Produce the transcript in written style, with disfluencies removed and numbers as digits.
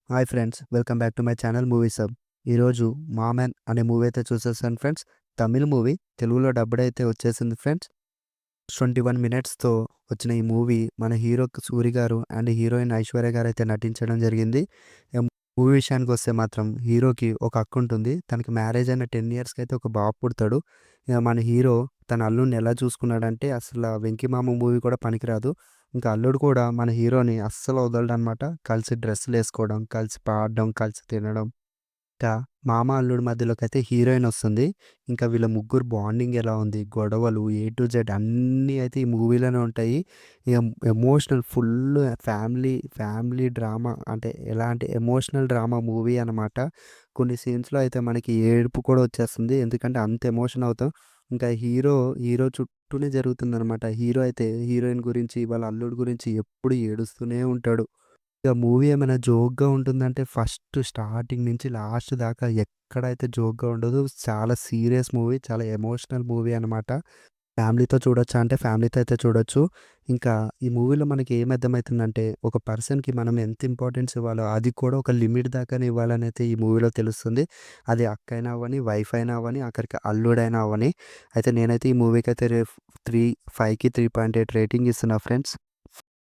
Hi friends, welcome back to my channel movie sub. ఈరోజు 'మామన్' అనే movie అయితే చూసేసాను friends. Tamil movie తెలుగులో డబ్బుడ్ అయితే వచ్చేసింది ఫ్రెండ్స్. 21 మినిట్స్‌తో వచ్చిన ఈ మూవీ మన హీరో 'సూరి' గారు అండ్ హీరోయిన్ 'ఐశ్వర్య' గారైతే నటించడం జరిగింది. మూవీ విషయానికొస్తే మాత్రం హీరోకి ఒక అక్కుంటుంది. తనకి మ్యారేజ్ అయిన 10 ఇయర్స్‌కి అయితే ఒక బాబు పుడతాడు. మన హీరో తన అల్లుడిని ఎలా చూసుకున్నాడంటే అసల 'వెంకి మామ' మూవీ కూడా పనికిరాదు. ఇంకా అల్లుడు కూడా మన హీరోని అస్సలు వదలడనమాట. కలిసి డ్రెస్సులేసుకోవడం, కలిసి పాడడం, కలిసి తినడం. ఇంకా మామ, అల్లుడి మధ్యలోకైతే హీరోయినొస్తుంది. ఇంకా వీళ్ళ ముగ్గురు బాండింగ్ ఎలా ఉంది, గొడవలు ఏ టు జెడ్ అన్నీ అయితే ఈ మూవీలోనే ఉంటాయి. ఇగ ఎమోషనల్ ఫుల్లు ఫ్యామిలీ డ్రామా అంటే ఎలా అంటే ఎమోషనల్ డ్రామా మూవీ అనమాట. కొన్ని సీన్స్‌లో అయితే మనకి ఏడుపు కూడా వచ్చేస్తుంది. ఎందుకంటే అంత ఎమోషన్ అవుతాం. ఇంకా హీరో చుట్టూనే జరుగుతుందనమాట. హీరో అయితే హీరోయిన్ గురించి, వాళ్ళ అల్లుడి గురించి ఎప్పుడు ఏడుస్తూనే ఉంటాడు. ఇక మూవీ ఏమైనా జోక్‌గా ఉంటుందంటే ఫస్ట్ స్టార్టింగ్ నుంచి లాస్ట్ దాకా ఎక్కడైతే జోక్‌గా ఉండదు. చాలా సీరియస్ మూవీ. చాలా ఎమోషనల్ మూవీ అనమాట. ఫ్యామిలీతో చూడొచ్చా అంటే ఫ్యామిలీతో అయితే చూడొచ్చు. ఇంకా ఈ మూవీలో మనకి ఏమి అర్థమైతుందంటే ఒక పర్సన్‌కి మనం ఎంత ఇంపార్టెన్స్ ఇవ్వాలో అది కూడా ఒక లిమిట్ దాకానే ఇవ్వాలనైతే ఈ మూవీలో తెలుస్తుంది. అది అక్కయినా అవ్వని, వైఫ్ అయినా అవ్వని, ఆఖరికి అల్లుడైనా అవ్వని. అయితే నేనైతే ఈ మూవీకైతే 5కి 3.8 రేటింగ్ ఇస్తున్నా ఫ్రెండ్స్.